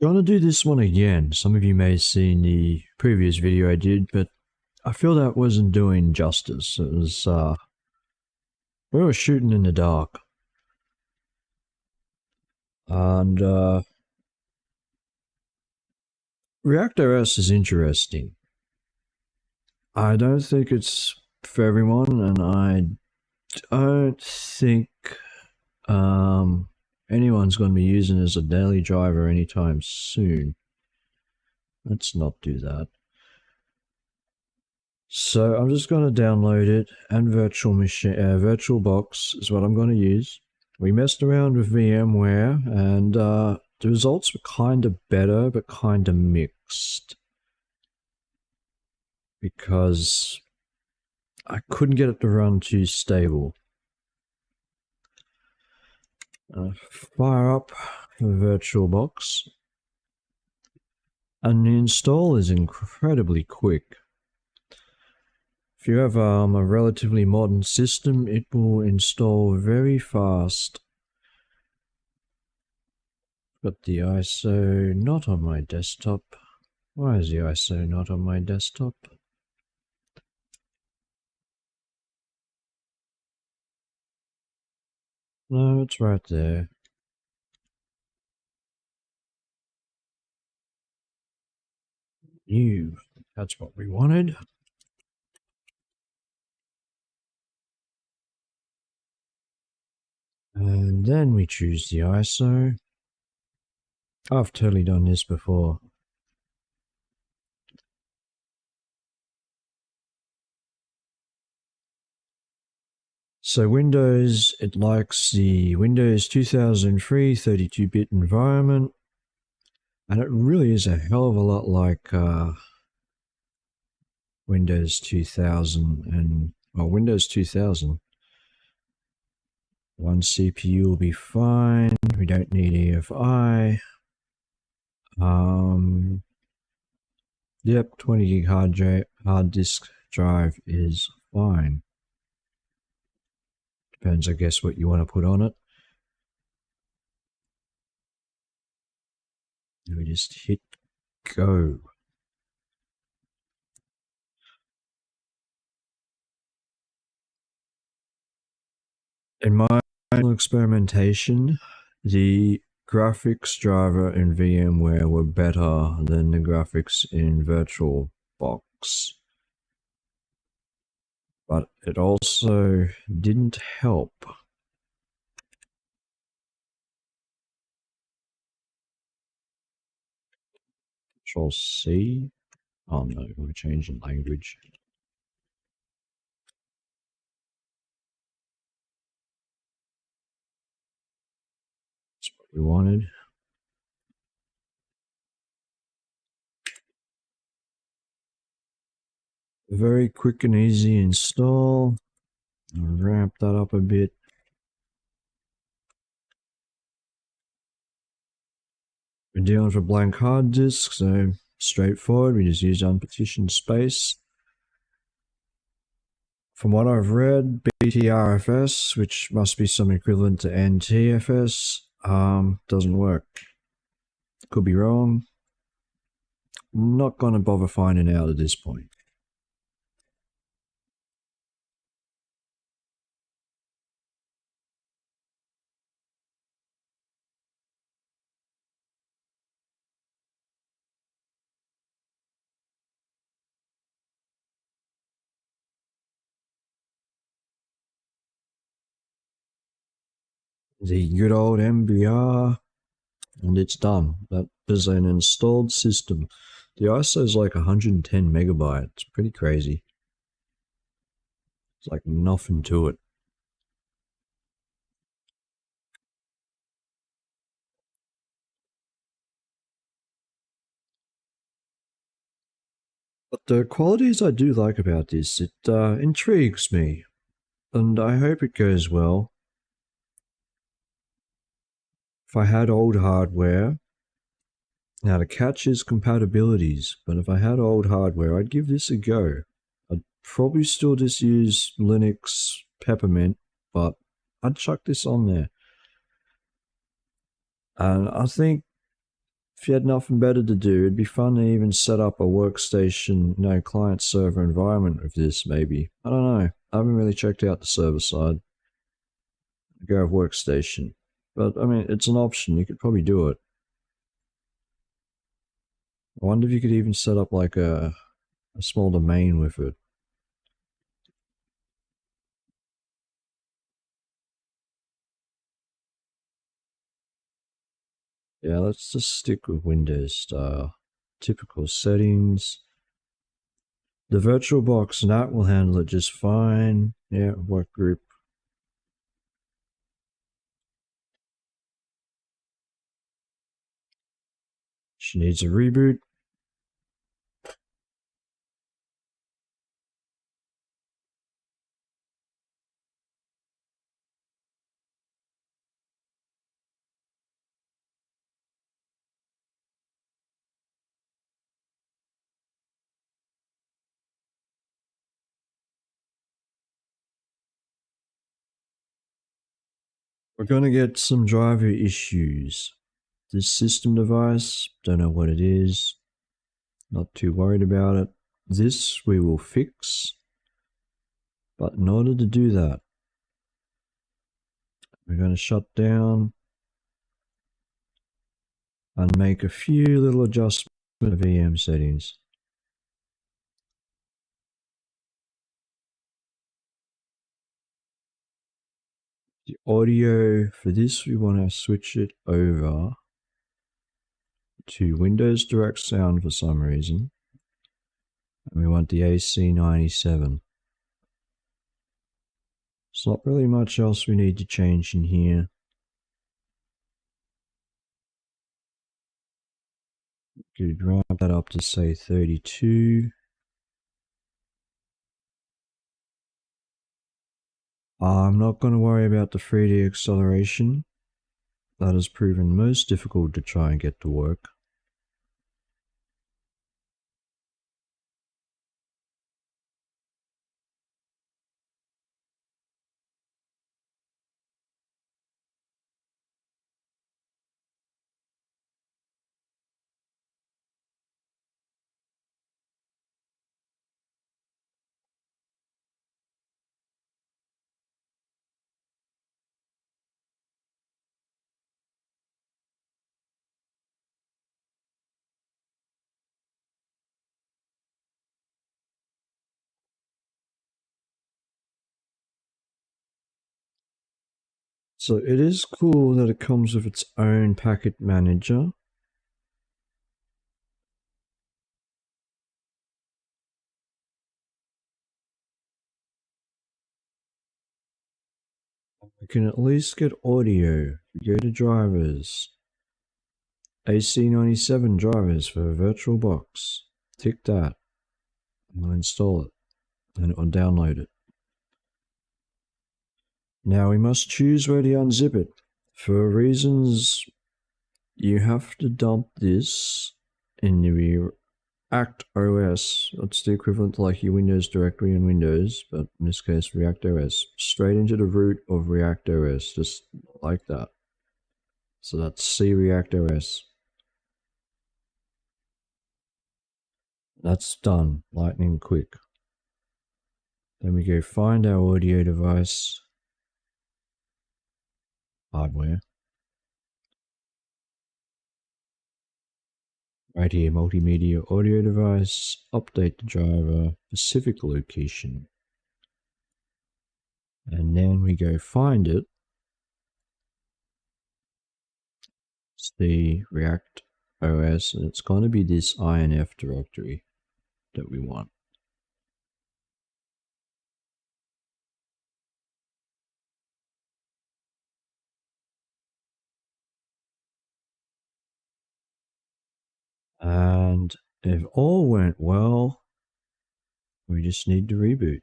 Gonna do this one again. Some of you may have seen the previous video I did, but I feel that wasn't doing justice. It was, we were shooting in the dark. And, Reactor S is interesting. I don't think it's for everyone, and I don't think, anyone's going to be using it as a daily driver anytime soon. Let's not do that. So I'm just going to download it, and VirtualBox is what I'm going to use. We messed around with VMware, and the results were kind of better, but kind of mixed. Because I couldn't get it to run too stable. Fire up the VirtualBox, and the install is incredibly quick. If you have a relatively modern system, it will install very fast. Got the ISO not on my desktop. Why is the ISO not on my desktop? No, it's right there. That's what we wanted. And then we choose the ISO. I've totally done this before. So Windows, it likes the Windows 2003 32-bit environment. And it really is a hell of a lot like Windows 2000 and, well, Windows 2000. One CPU will be fine. We don't need EFI. Yep, 20 gig hard disk drive is fine. Depends, I guess, what you want to put on it. And we just hit go. In my experimentation, the graphics driver in VMware were better than the graphics in VirtualBox. But it also didn't help. Control C. Oh no, we're changing language. That's what we wanted. Very quick and easy install. I'll ramp that up a bit. We're dealing with a blank hard disk, so straightforward. We just use unpartitioned space. From what I've read, BTRFS, which must be some equivalent to NTFS, doesn't work. Could be wrong. I'm not going to bother finding out at this point. The good old MBR, and it's done. That is an installed system. The ISO is like 110 megabytes. It's pretty crazy. It's like nothing to it. But the qualities I do like about this, it intrigues me, and I hope it goes well. If I had old hardware, now the catch is compatibilities, but if I had old hardware, I'd give this a go. I'd probably still just use Linux Peppermint, but I'd chuck this on there. And I think if you had nothing better to do, it'd be fun to even set up a workstation, client server environment with this, maybe. I don't know. I haven't really checked out the server side. Go with workstation. But, I mean, it's an option. You could probably do it. I wonder if you could even set up like a small domain with it. Yeah, let's just stick with Windows style. Typical settings. The VirtualBox NAT will handle it just fine. Yeah, work group. She needs a reboot. We're going to get some driver issues. This system device, don't know what it is. Not too worried about it. This we will fix. But in order to do that, we're going to shut down and make a few little adjustments to VM settings. The audio for this, we want to switch it over to Windows Direct Sound for some reason. And we want the AC97. There's not really much else we need to change in here. Could ramp that up to say 32. I'm not going to worry about the 3D acceleration. That has proven most difficult to try and get to work. So it is cool that it comes with its own packet manager. We can at least get audio. Go to drivers. AC97 drivers for VirtualBox. Tick that. And we'll install it. And it will download it. Now we must choose where to unzip it. For reasons, you have to dump this in the React OS. That's the equivalent to like your Windows directory in Windows, but in this case React OS. Straight into the root of React OS, just like that. So that's C React OS. That's done, lightning quick. Then we go find our audio device, hardware. Right here, multimedia audio device, update the driver, specific location. And then we go find it. It's the React OS, and it's going to be this INF directory that we want. And if all went well, we just need to reboot.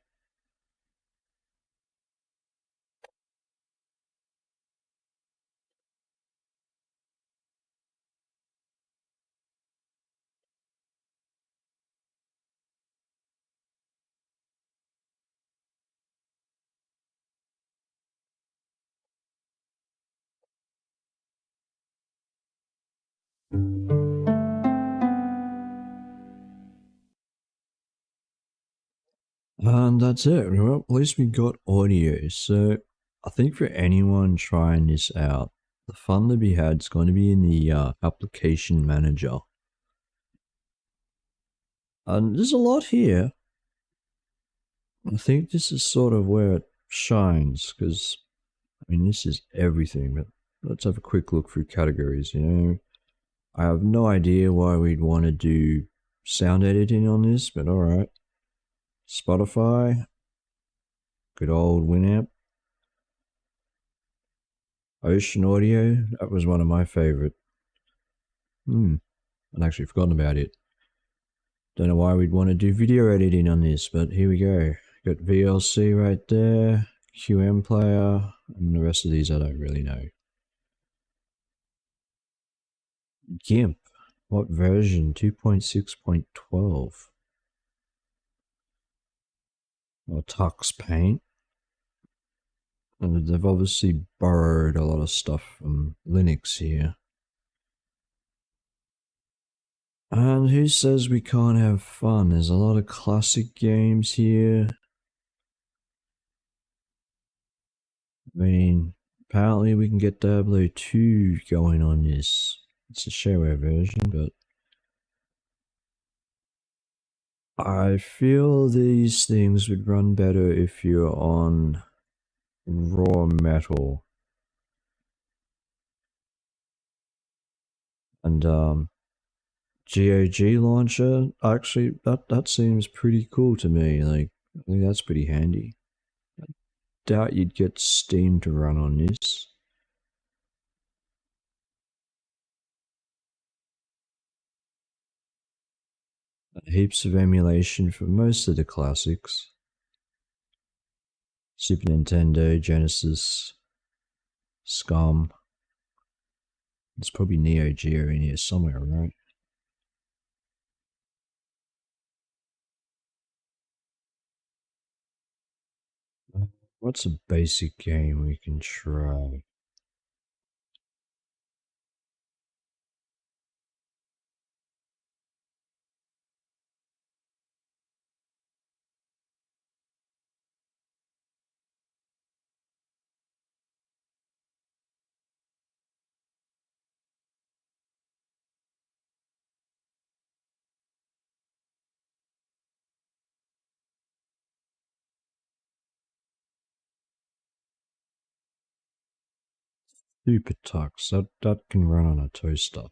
And that's it. Well, at least we got audio. So I think for anyone trying this out, the fun to be had is going to be in the application manager. And there's a lot here. I think this is sort of where it shines because, I mean, this is everything. But let's have a quick look through categories. I have no idea why we'd want to do sound editing on this, but alright. Spotify, good old Winamp. Ocean Audio, that was one of my favorite. I'd actually forgotten about it. Don't know why we'd want to do video editing on this, but here we go. Got VLC right there, QM player, and the rest of these I don't really know. GIMP, what version? 2.6.12. Or Tux Paint. And they've obviously borrowed a lot of stuff from Linux here. And who says we can't have fun? There's a lot of classic games here. I mean, apparently we can get Diablo 2 going on this. It's a shareware version, but I feel these things would run better if you're on raw metal. And GOG launcher, actually that seems pretty cool to me. Like, I think that's pretty handy. I doubt you'd get Steam to run on this. Heaps of emulation for most of the classics. Super Nintendo, Genesis, Scum. There's probably Neo Geo in here somewhere, right? What's a basic game we can try? Super Tux, that can run on a toaster.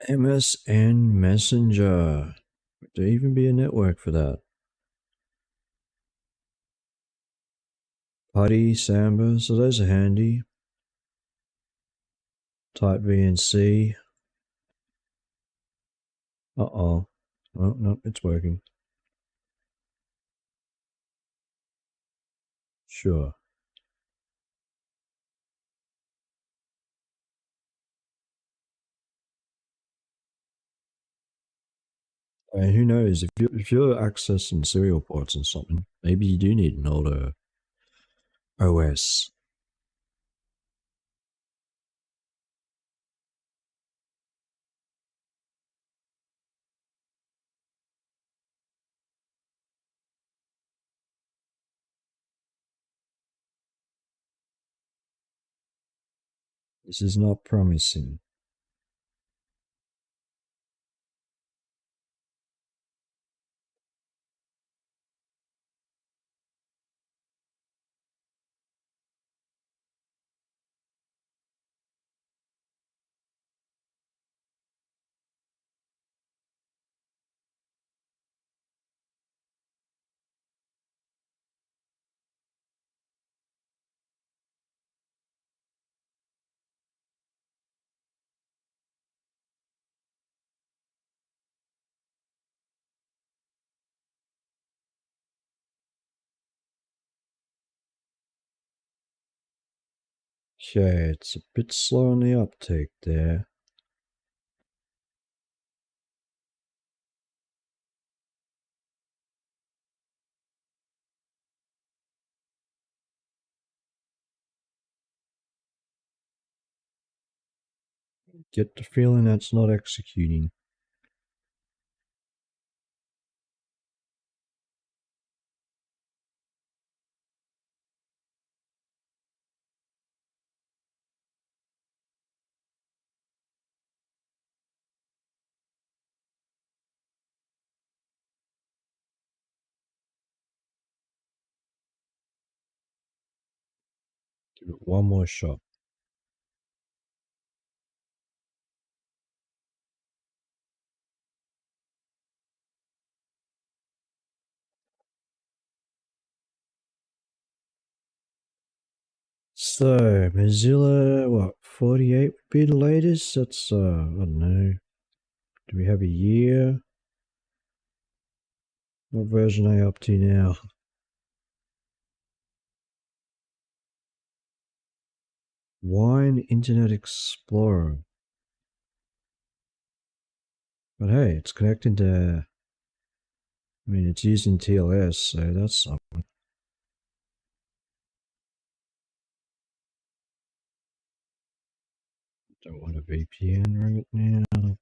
MSN Messenger. Would there even be a network for that? Putty, Samba, so those are handy. Type VNC. Uh-oh. Oh, no, it's working. Sure. I mean, who knows? If you're accessing serial ports and something, maybe you do need an older OS. This is not promising. Okay, it's a bit slow on the uptake there. Get the feeling that's not executing. Give it one more shot. So, Mozilla, what, 48 would be the latest? That's, I don't know. Do we have a year? What version are you up to now? Wine Internet Explorer. But hey, it's connecting to, I mean, it's using TLS, so that's something. Don't want a VPN right now.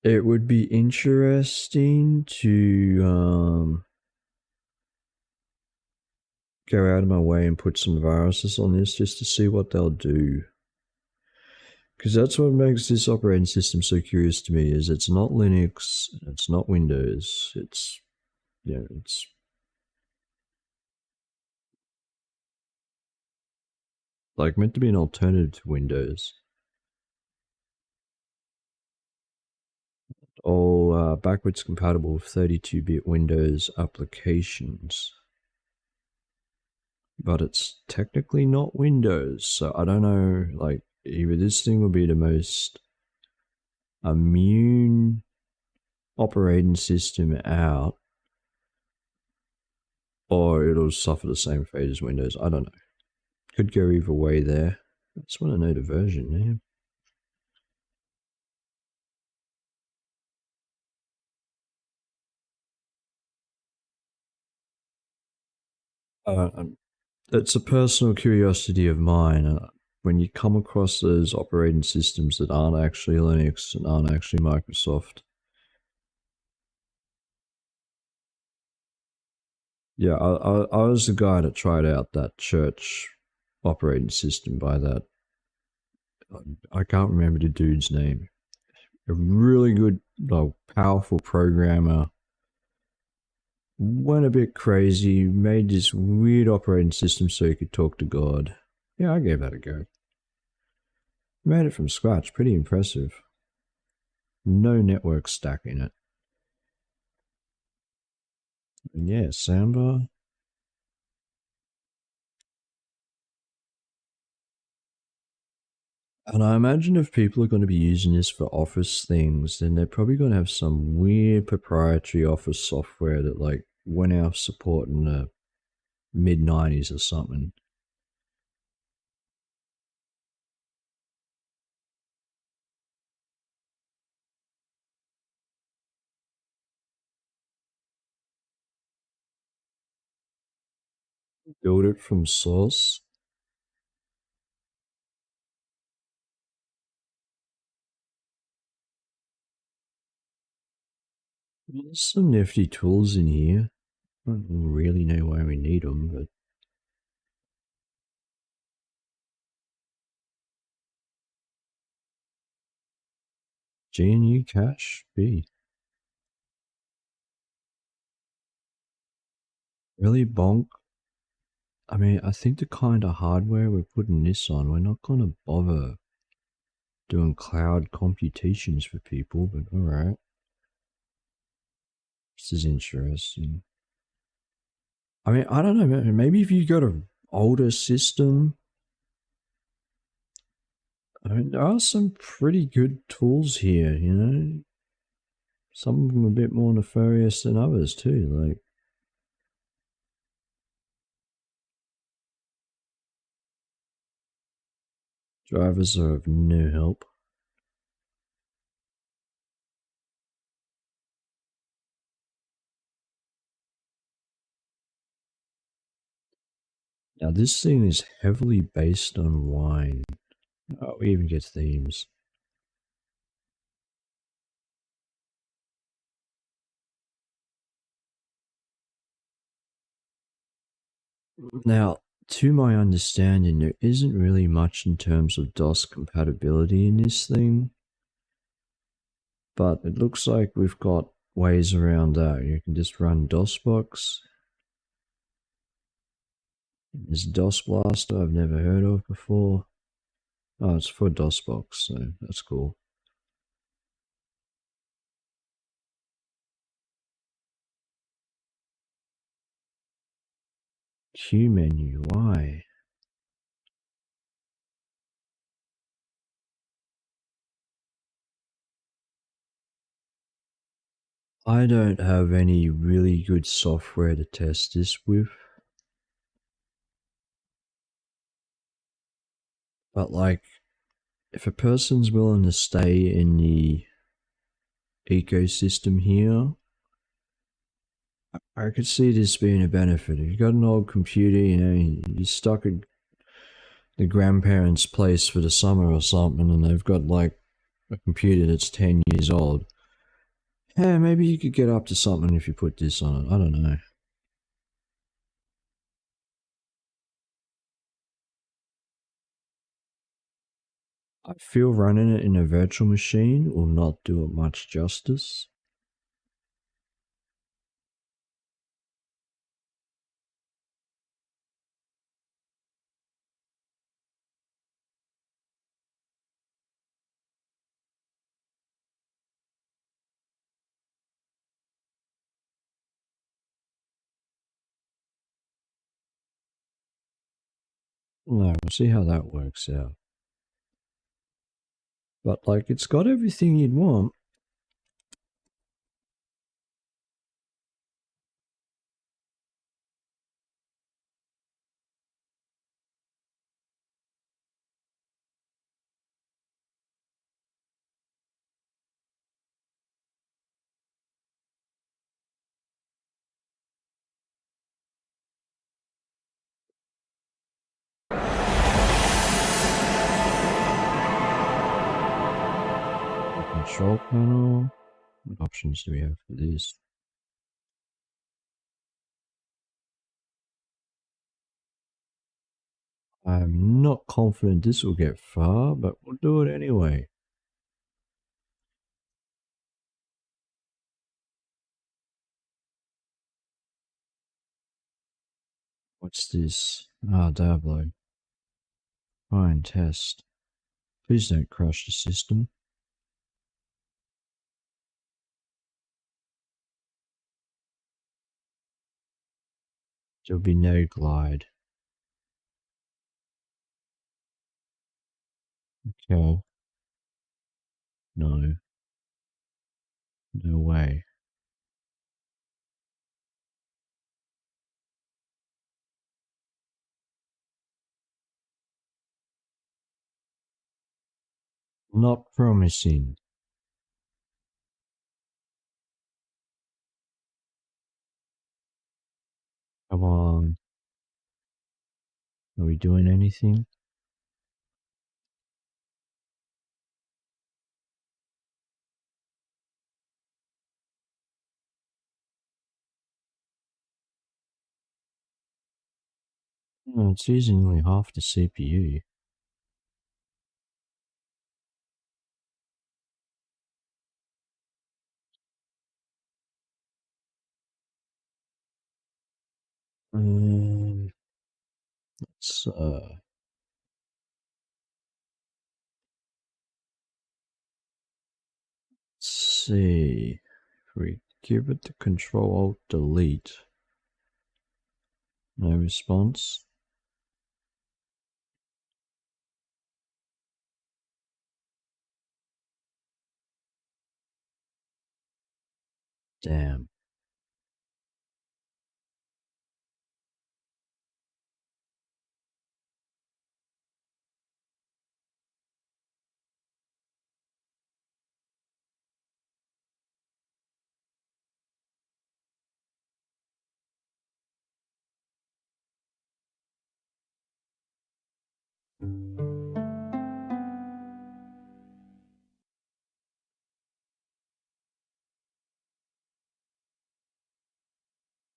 It would be interesting to go out of my way and put some viruses on this just to see what they'll do. Because that's what makes this operating system so curious to me is it's not Linux, it's not Windows, it's, you know, it's like meant to be an alternative to Windows. All backwards compatible with 32-bit Windows applications. But it's technically not Windows, so I don't know, like, either this thing will be the most immune operating system out, or it'll suffer the same fate as Windows. I don't know. Could go either way there. I just want to know the version, man. It's a personal curiosity of mine. When you come across those operating systems that aren't actually Linux and aren't actually Microsoft, yeah, I was the guy that tried out that church operating system by that. I can't remember the dude's name. A really good, like, powerful programmer. Went a bit crazy, made this weird operating system so he could talk to God. Yeah, I gave that a go. Made it from scratch, pretty impressive. No network stack in it. And yeah, soundbar. And I imagine if people are going to be using this for office things, then they're probably going to have some weird proprietary office software that like went out of support in the mid 90s or something. Build it from source. There's some nifty tools in here. I don't really know why we need them, but GNU Cache B. Really bonk. I mean, I think the kind of hardware we're putting this on, we're not going to bother doing cloud computations for people, but alright. This is interesting. I mean, I don't know, maybe if you got an older system, I mean, there are some pretty good tools here, you know? Some of them a bit more nefarious than others too, like drivers are of no help. Now this thing is heavily based on wine. Oh, we even get themes. Now, to my understanding, there isn't really much in terms of DOS compatibility in this thing, but it looks like we've got ways around that. You can just run DOSBox. There's DOS Blaster I've never heard of before. Oh, it's for DOSBox, so that's cool. Q menu, why? I don't have any really good software to test this with. But like, if a person's willing to stay in the ecosystem here, I could see this being a benefit. If you've got an old computer, you know, you're stuck at the grandparents' place for the summer or something, and they've got like a computer that's 10 years old. Yeah, maybe you could get up to something if you put this on it. I don't know. I feel running it in a virtual machine will not do it much justice. No, we'll see how that works out. But like, it's got everything you'd want. The control panel. What options do we have for this? I'm not confident this will get far, but we'll do it anyway. What's this? Ah, Diablo. Fine, test. Please don't crash the system. There'll be no glide. Okay. No. No way. Not promising. Come on. Are we doing anything? Oh, it's using only half the CPU. Um, let's see. If we give it the Control Alt Delete. No response. Damn.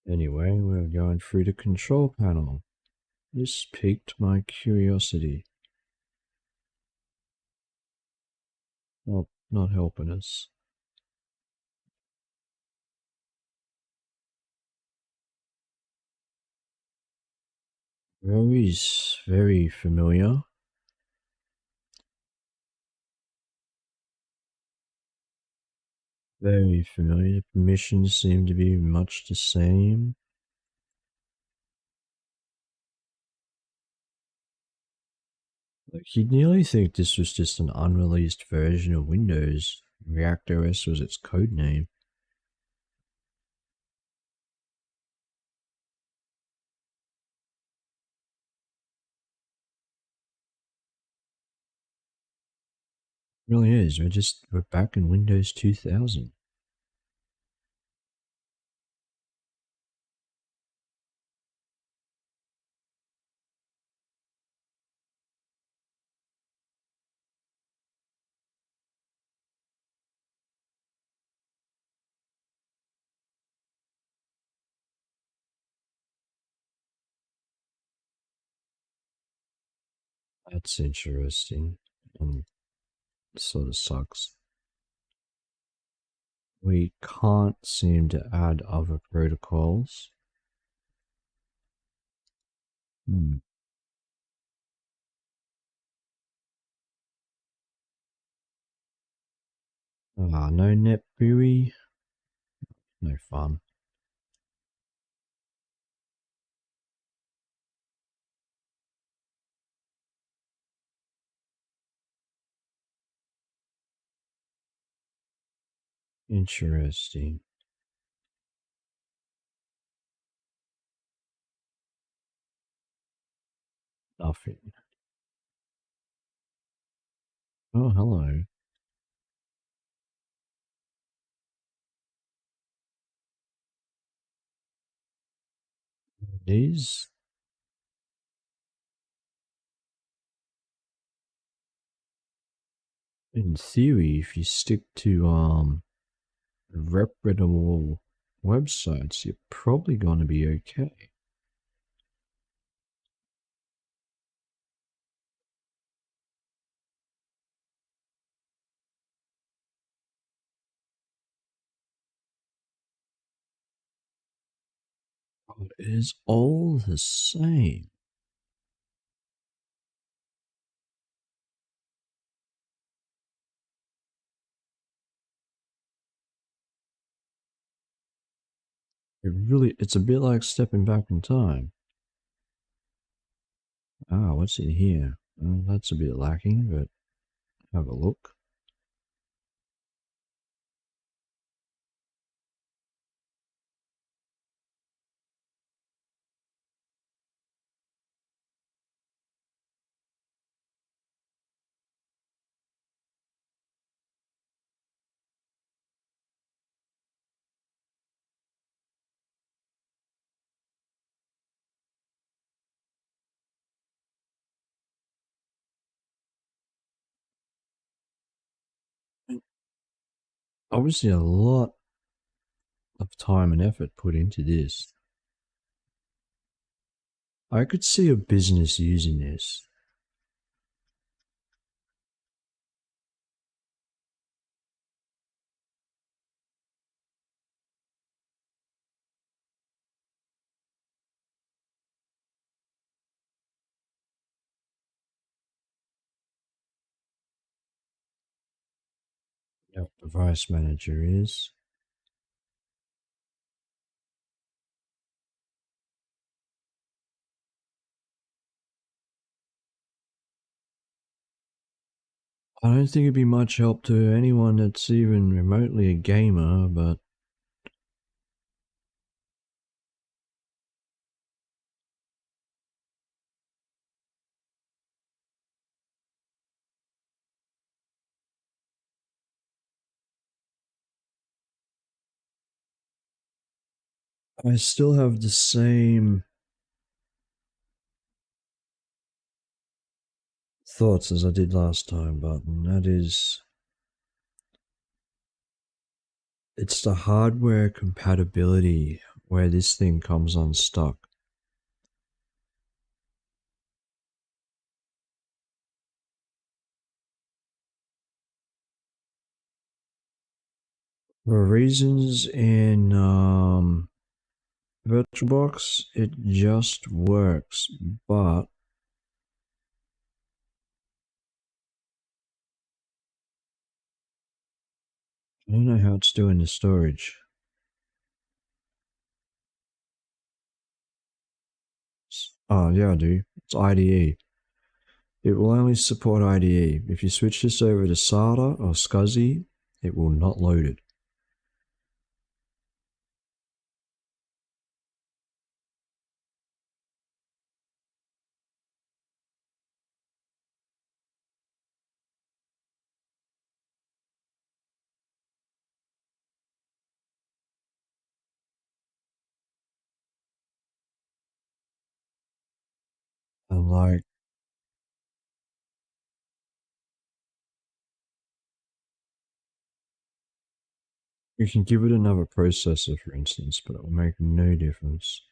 Anyway, we're going through the control panel. This piqued my curiosity. Not helping us. Very familiar. Very familiar. The missions seem to be much the same. Like, you'd nearly think this was just an unreleased version of Windows. ReactOS was its code name. It really is. We're back in Windows 2000. That's interesting. Sort of sucks. We can't seem to add other protocols. Hmm. No NetBEUI. No fun. Interesting. Nothing. Oh, hello. These, in theory, if you stick to reputable websites, you're probably going to be okay. But it is all the same. It's a bit like stepping back in time. What's in here? Well, that's a bit lacking, but have a look. Obviously, a lot of time and effort put into this. I could see a business using this. Yep, device manager is. I don't think it'd be much help to anyone that's even remotely a gamer, but I still have the same thoughts as I did last time, but that is, it's the hardware compatibility where this thing comes unstuck. For reasons in VirtualBox, it just works, but I don't know how it's doing the storage. Oh, yeah, I do. It's IDE. It will only support IDE. If you switch this over to SATA or SCSI, it will not load it. And like, you can give it another processor, for instance, but it will make no difference.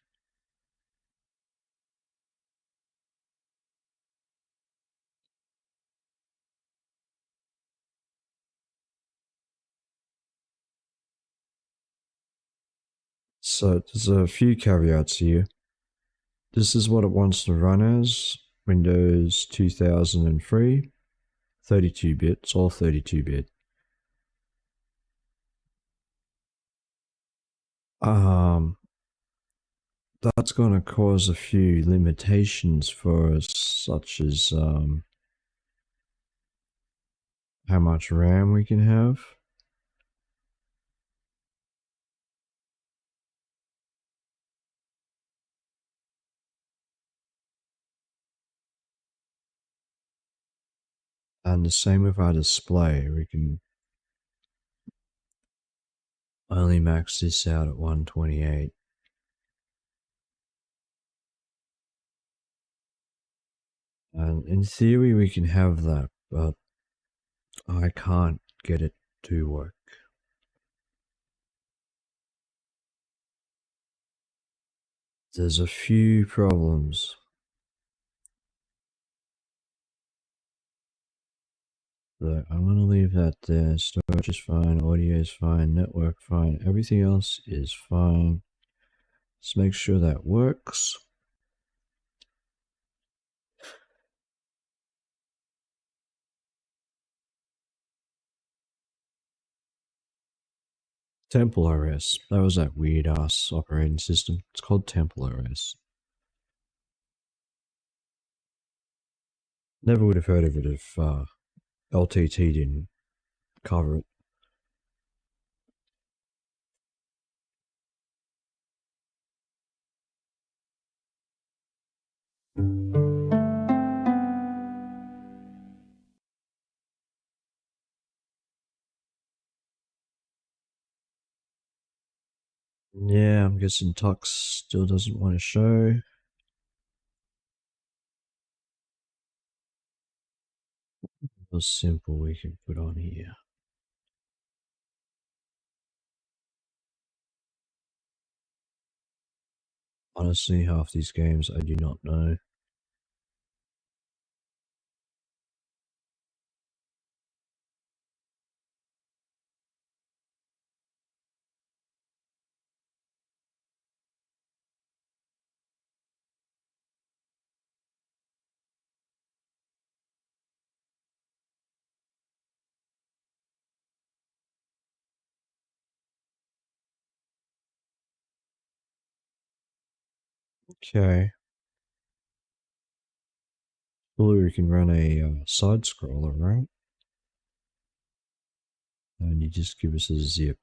So there's a few caveats here. This is what it wants to run as Windows 2003, 32 bit, it's all 32 bit. That's going to cause a few limitations for us, such as how much RAM we can have. And the same with our display. We can only max this out at 128. And in theory, we can have that, but I can't get it to work. There's a few problems. So I'm going to leave that there. Storage is fine, audio is fine, network fine, everything else is fine. Let's make sure that works. Temple OS. That was that weird ass operating system. It's called Temple OS. Never would have heard of it if LTT didn't cover it. Yeah, I'm guessing Tux still doesn't want to show. What's simple we can put on here? Honestly, half these games I do not know. Okay. Well, we can run a side scroller, right? And you just give us a zip.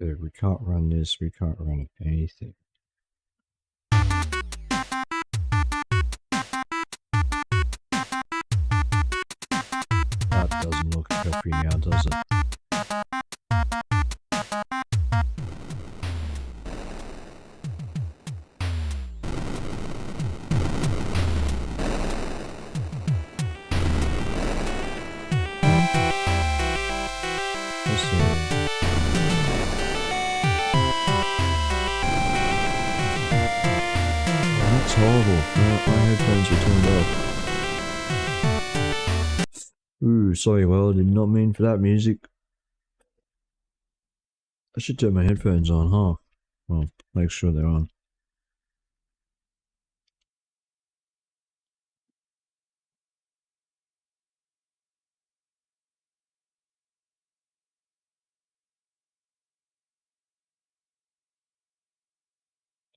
Dude, we can't run this, we can't run anything. That doesn't look healthy now, does it? Let's see. Oh, that's horrible. My headphones were turned off. Ooh, sorry, well, I did not mean for that music. I should turn my headphones on, huh? Well, make sure they're on.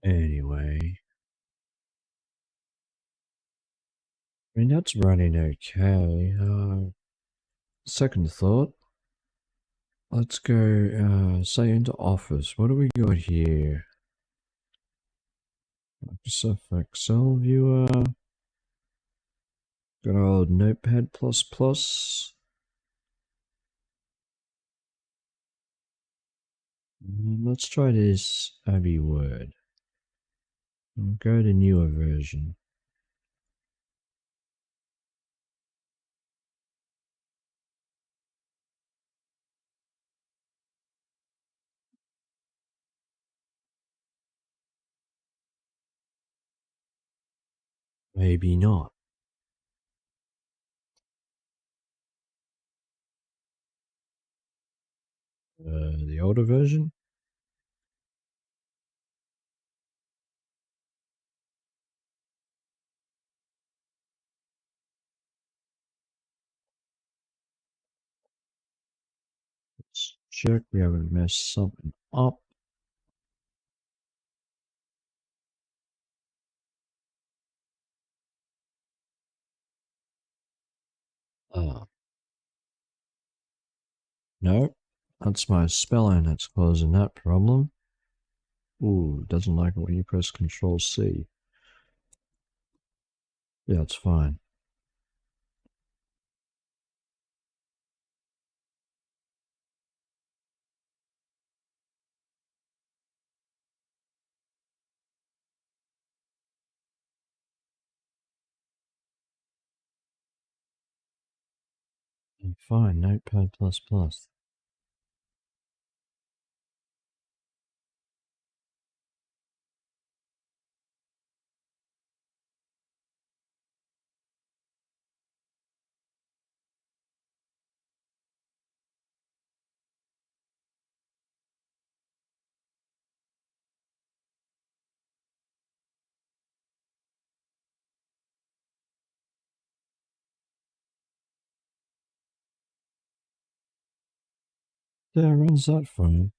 Anyway. I mean, that's running okay. Second thought. Let's go, say into Office. What do we got here? Microsoft Excel viewer. Good old Notepad++. Let's try this Abbey Word. Go to newer version. Maybe not. The older version? Let's check we haven't messed something up. No, that's my spelling that's causing that problem. Ooh, doesn't like it when you press Control C. Yeah, it's fine. Fine, Notepad++. Yeah, it runs that fine.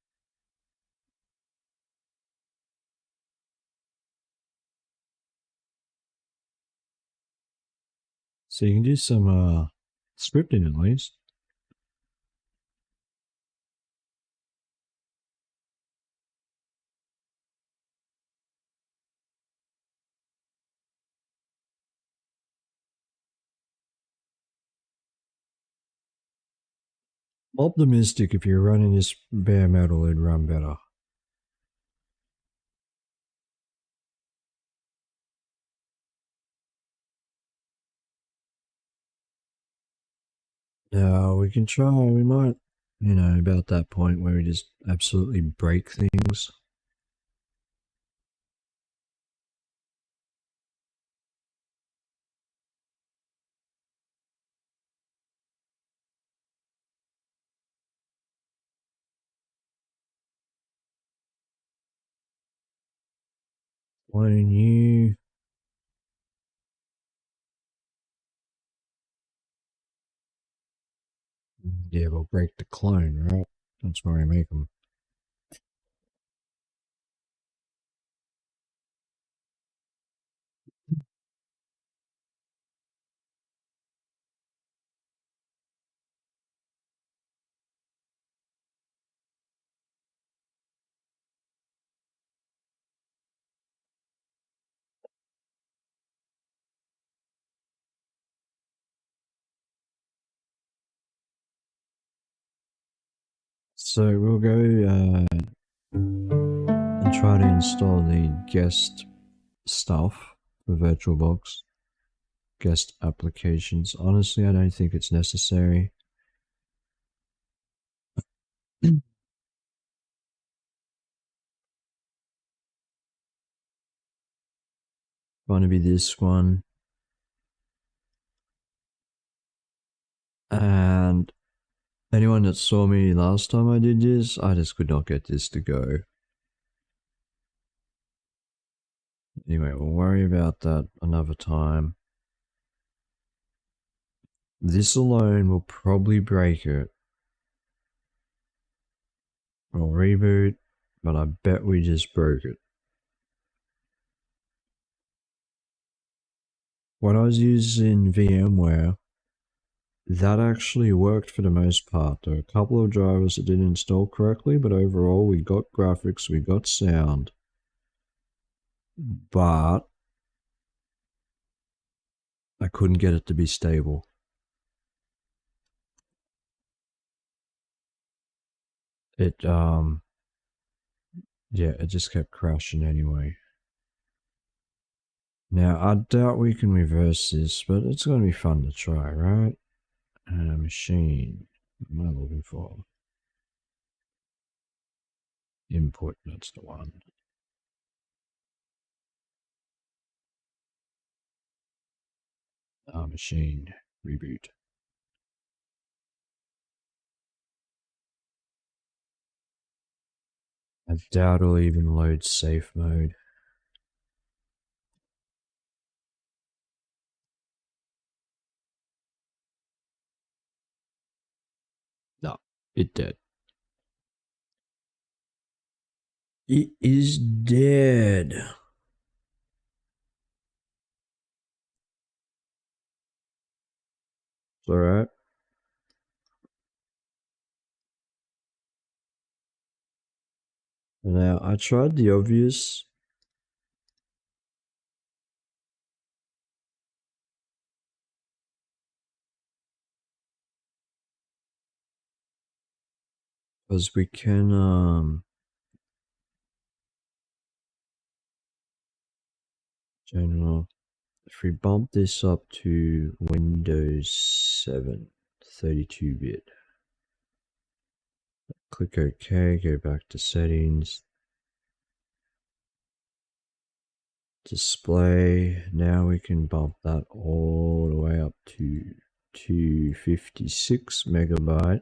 So you can do some scripting at least. Optimistic if you're running this bare metal, it'd run better. Yeah, we can try, we might, about that point where we just absolutely break things. Why don't you? Yeah, we'll break the clone, right? That's where we make them. So we'll go and try to install the guest stuff for VirtualBox. Guest applications. Honestly, I don't think it's necessary. Going to be this one. And anyone that saw me last time I did this, I just could not get this to go. Anyway, we'll worry about that another time. This alone will probably break it. I'll reboot, but I bet we just broke it. When I was using VMware, that actually worked for the most part. There were a couple of drivers that didn't install correctly, but overall we got graphics, we got sound. But I couldn't get it to be stable. It it just kept crashing anyway. Now I doubt we can reverse this, but it's going to be fun to try, right? Machine. What am I looking for? Input, that's the one. Machine, reboot. I doubt it'll even load safe mode. No, it did. It is dead. It's alright. Now, I tried the obvious. Because we can, general. If we bump this up to Windows 7, 32-bit. Click OK, go back to settings. Display, now we can bump that all the way up to 256 megabyte.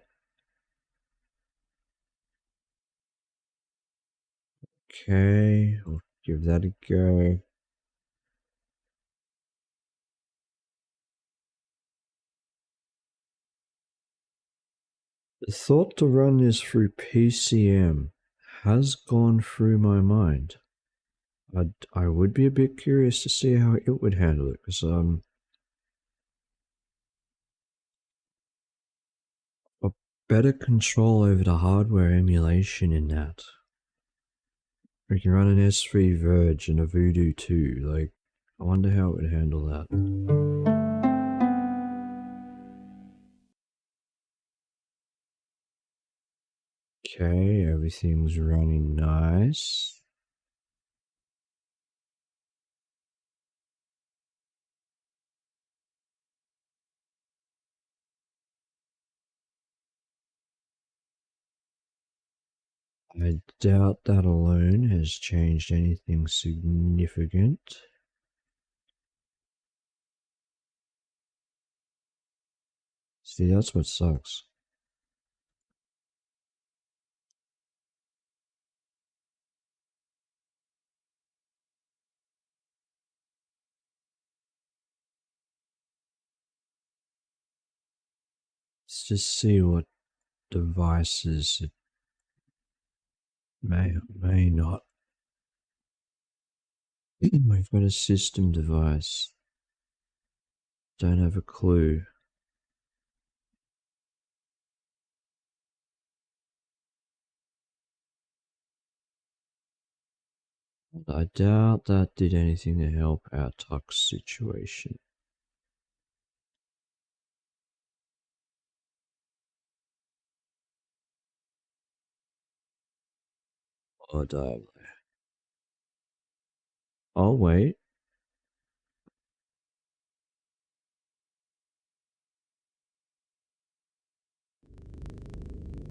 Okay, we'll give that a go. The thought to run this through PCM has gone through my mind. I would be a bit curious to see how it would handle it, because a better control over the hardware emulation in that. We can run an S3 Verge and a Voodoo 2, like, I wonder how it would handle that. Okay, everything's running nice. I doubt that alone has changed anything significant. See, that's what sucks. Let's just see what devices it may or may not. We've got a system device. Don't have a clue. I doubt that did anything to help our Tux situation. or die. I'll wait.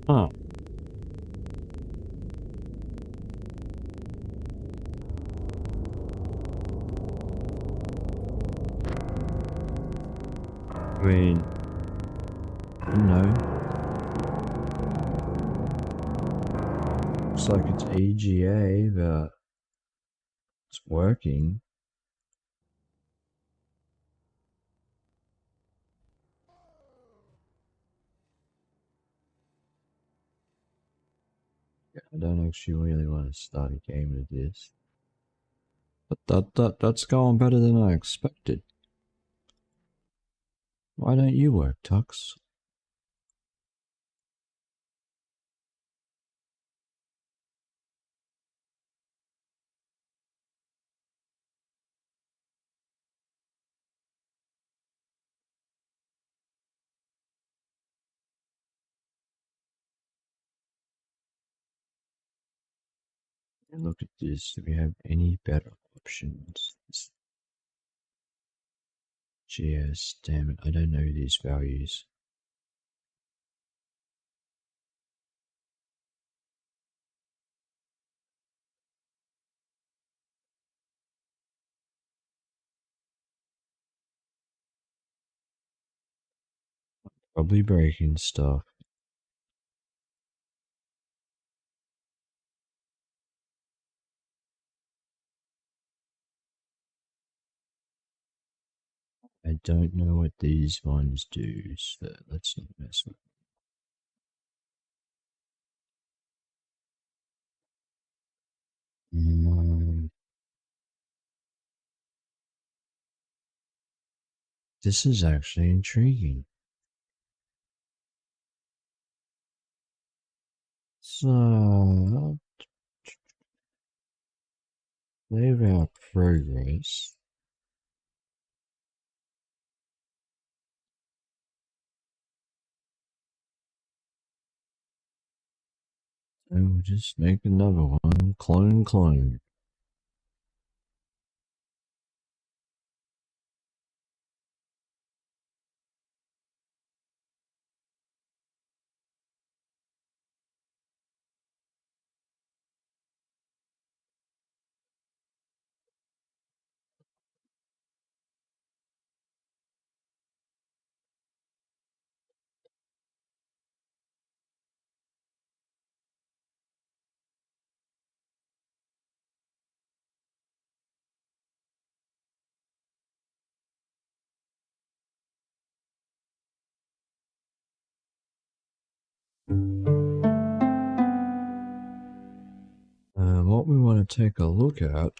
Huh. I mean, no. Looks like it's EGA, but it's working. I don't actually really want to start a game with this. But that's going better than I expected. Why don't you work, Tux? And look at this. Do we have any better options? GS, damn it, I don't know these values. Probably breaking stuff. I don't know what these ones do, so let's not mess with them. This is actually intriguing. So, save our progress. And we'll just make another one. Clone. What we want to take a look at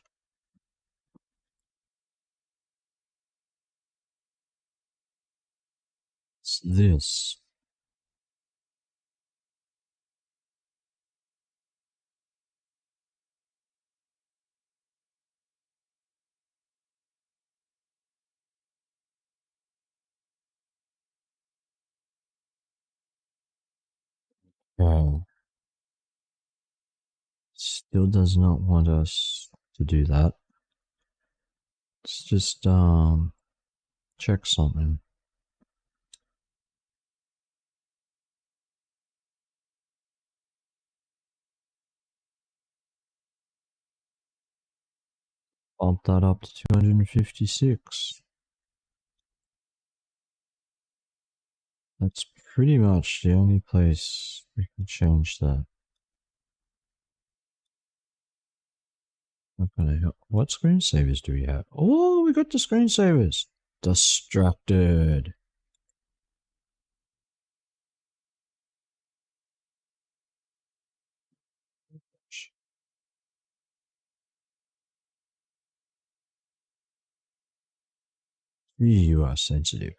is this. Still does not want us to do that. Let's just check something. Bump that up to 256. That's pretty much the only place we can change that. Not gonna help. What screensavers do we have? Oh, we got the screensavers. Distracted. You are sensitive.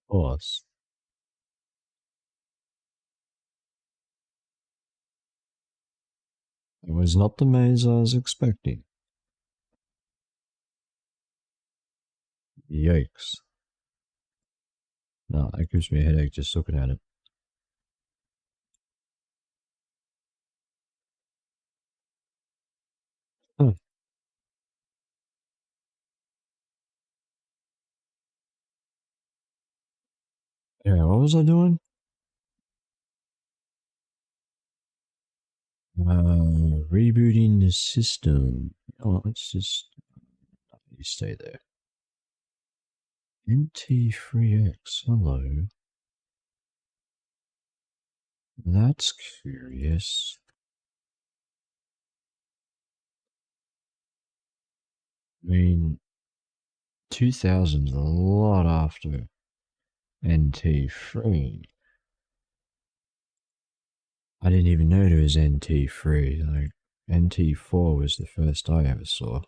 Of course. It was not the maze I was expecting. Yikes. No, that gives me a headache just looking at it. Huh. Yeah, what was I doing? Rebooting the system. Oh, let's just you stay there. NT3X, hello. That's curious. I mean, 2000's a lot after NT3. I didn't even know there was NT3. Like, NT4 was the first I ever saw.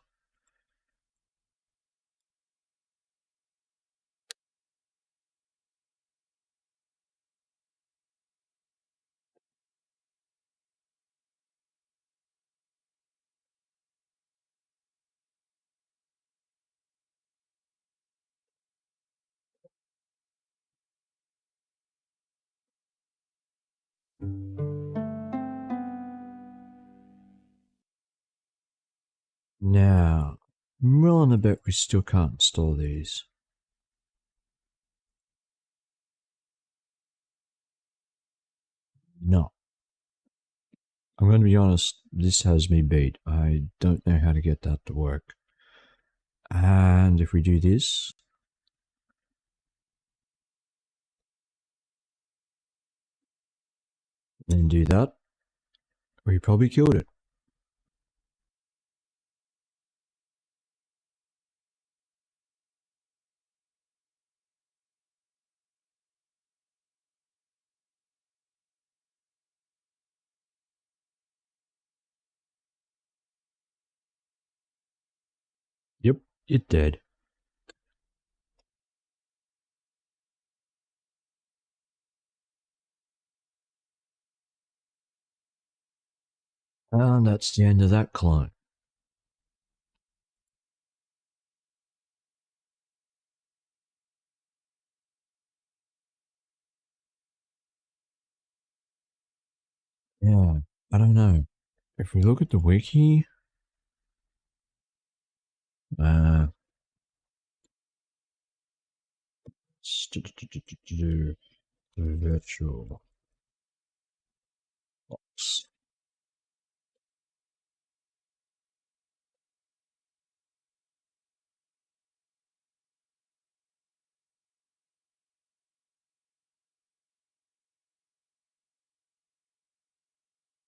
Now, I'm willing to bet we still can't install these. No. I'm going to be honest, this has me beat. I don't know how to get that to work. And if we do this, then do that, we probably killed it. Yep, it did. And that's the end of that clone. Yeah, I don't know. If we look at the wiki, uh, virtual box.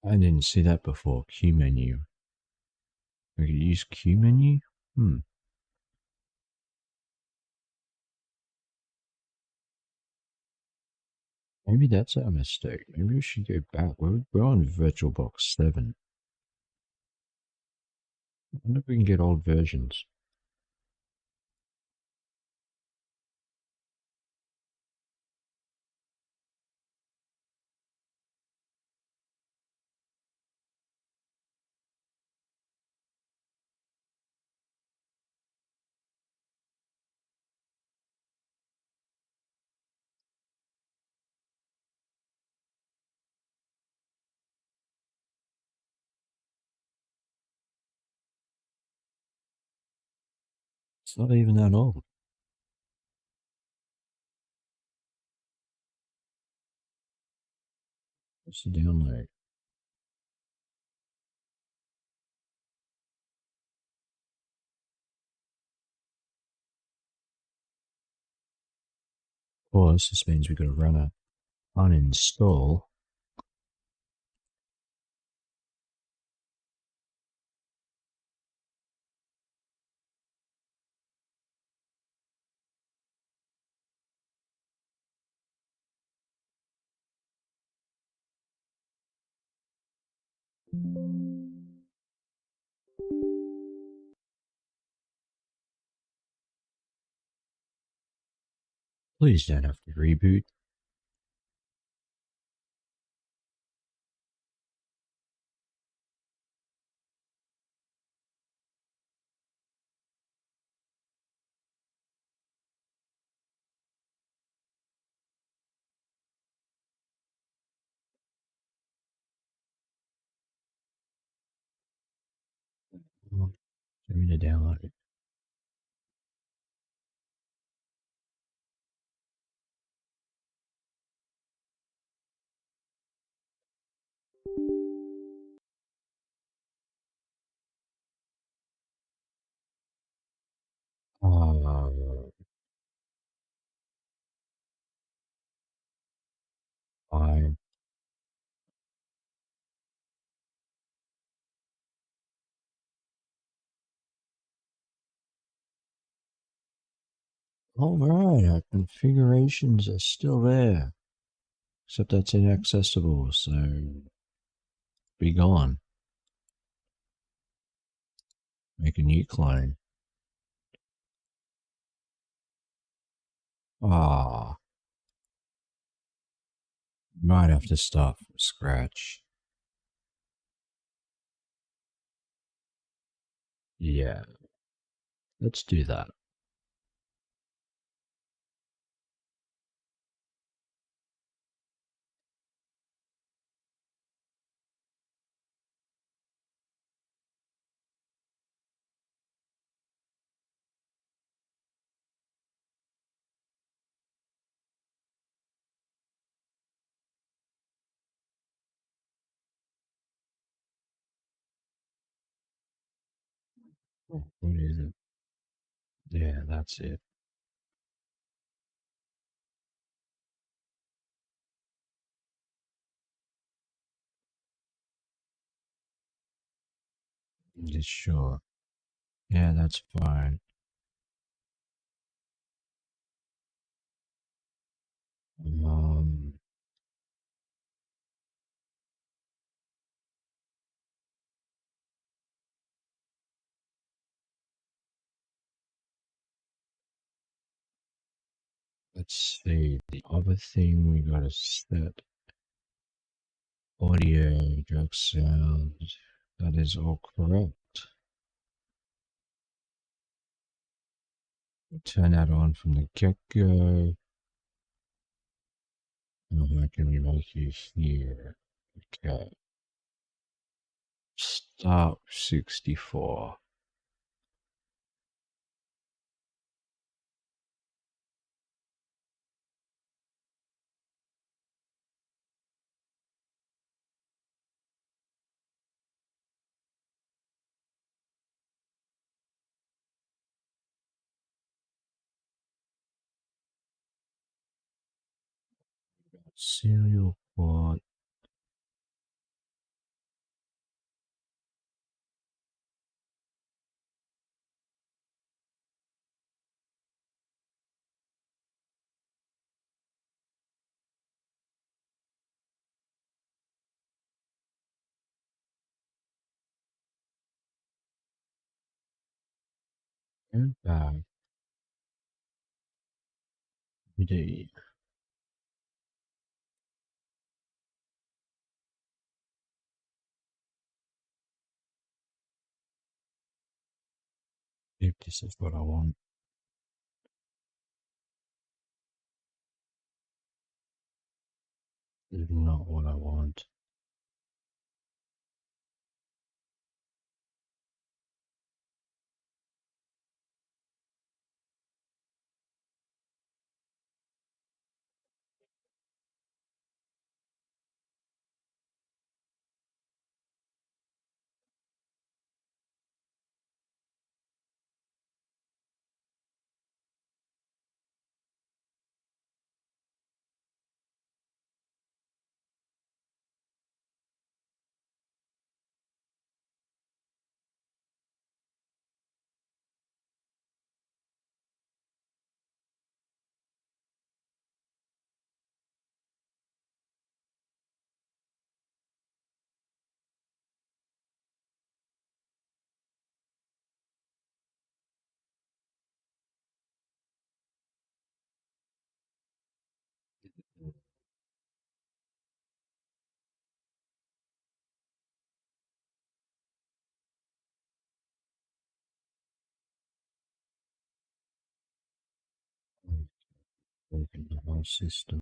I didn't see that before. Q menu. We could use Q menu? Hmm. Maybe that's our mistake. Maybe we should go back. We're on VirtualBox 7. I wonder if we can get old versions. It's not even that old. What's the download? Of course, this means we've got to run a uninstall. Please don't have to reboot. Let me to download it. Fine. Alright, our configurations are still there. Except that's inaccessible, so be gone. Make a new clone. Ah, might have to start from scratch. Yeah, let's do that. What is it? Yeah, that's it. Just sure. Yeah, that's fine. Um, let's see. The other thing we gotta set audio, drug sound. That is all correct. Turn that on from the get-go. How can we make you here? Okay. Start 64. Serial port. And back. PD. If this is what I want. This is not what I want. Broken the whole system.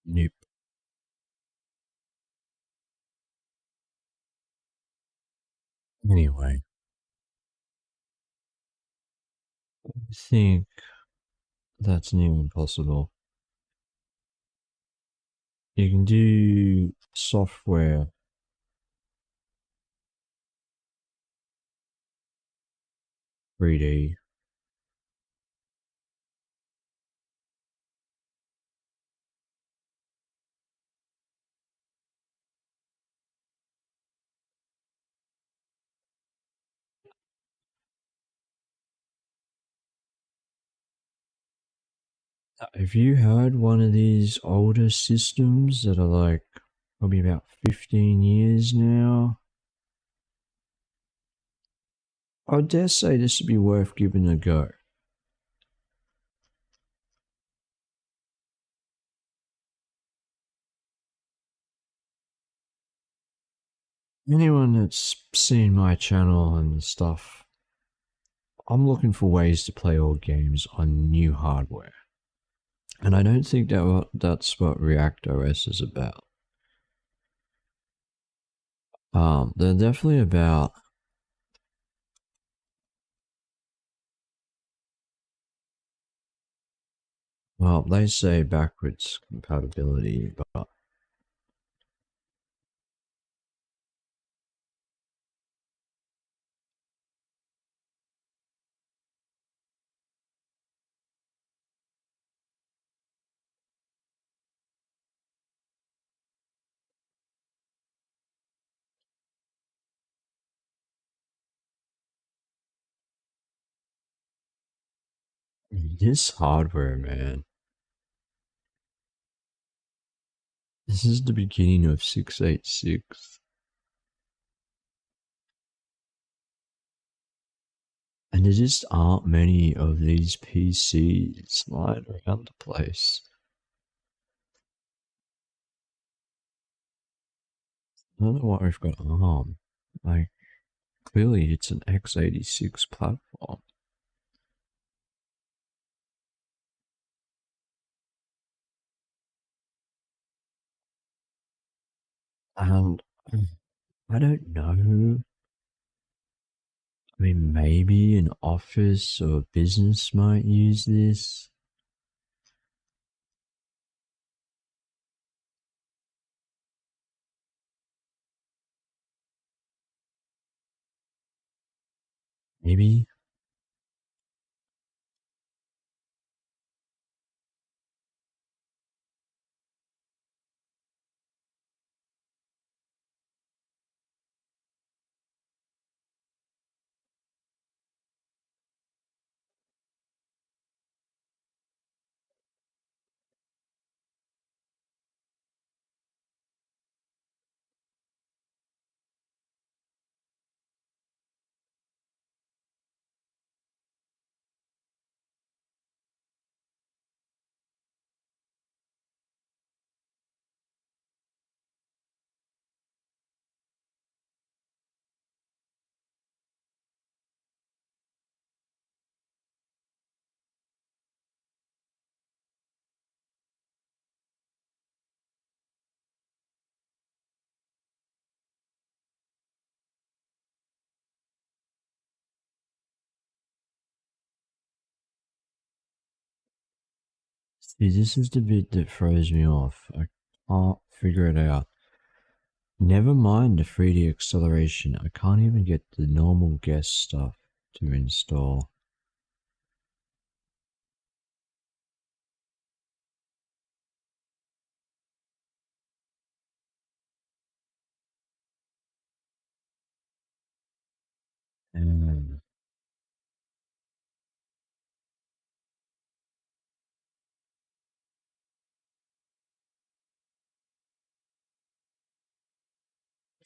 Nope. Anyway, I think that's near impossible. You can do software 3D. Have you heard one of these older systems that are like probably about 15 years now? I dare say this would be worth giving a go. Anyone that's seen my channel and stuff, I'm looking for ways to play old games on new hardware. And I don't think that's what React OS is about. They're definitely about well, they say backwards compatibility, but this hardware, man, this is the beginning of 686. And there just aren't many of these PCs lying around the place. I don't know why we've got ARM. Like, clearly it's an x86 platform. And I don't know. I mean, maybe an office or business might use this. Maybe. See, this is the bit that throws me off. I can't figure it out. Never mind the 3D acceleration, I can't even get the normal guest stuff to install. And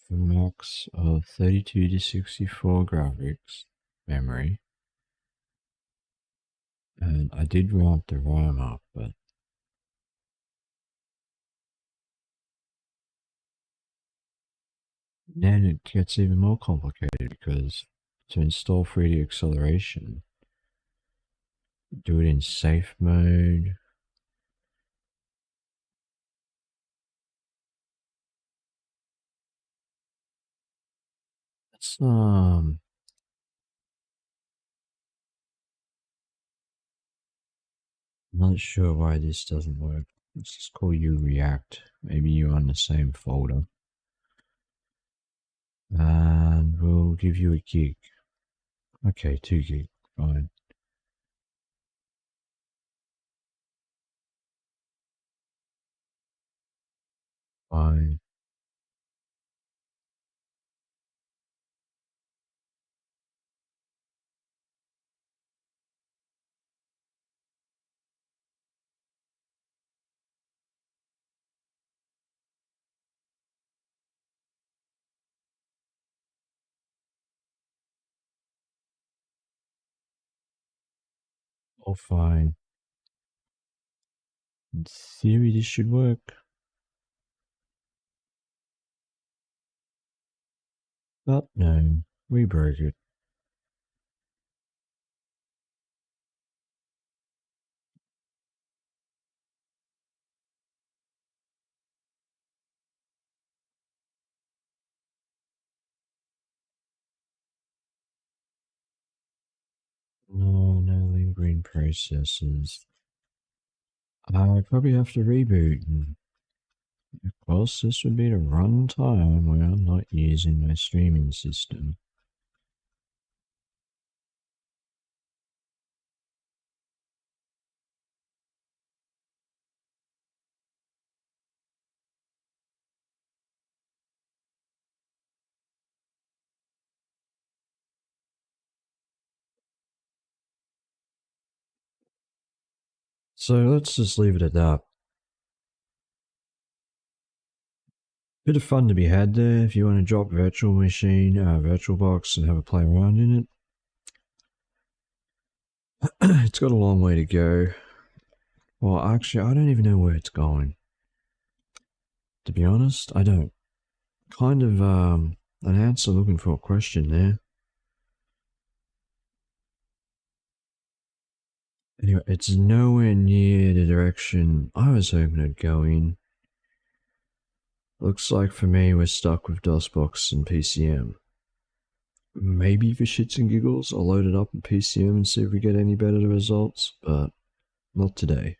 for max of 32 to 64 graphics memory. And I did ramp the RAM up, but then it gets even more complicated because to install 3D acceleration, do it in safe mode. I'm not sure why this doesn't work. Let's just call you React. Maybe you're on the same folder. And we'll give you a gig. Okay, 2 gig. Fine. Fine. All fine. In theory, this should work. But no, we broke it. No, no lingering processes. I probably have to reboot. And of course, this would be the run time where I'm not using my streaming system. So let's just leave it at that. Bit of fun to be had there if you want to drop Virtual Machine, VirtualBox and have a play around in it. It's got a long way to go. Well, actually, I don't even know where it's going. To be honest, I don't. Kind of an answer looking for a question there. Anyway, it's nowhere near the direction I was hoping it'd go in. Looks like for me we're stuck with DOSBox and PCM. Maybe for shits and giggles I'll load it up in PCM and see if we get any better results, but not today.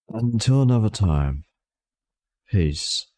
Until another time. Peace.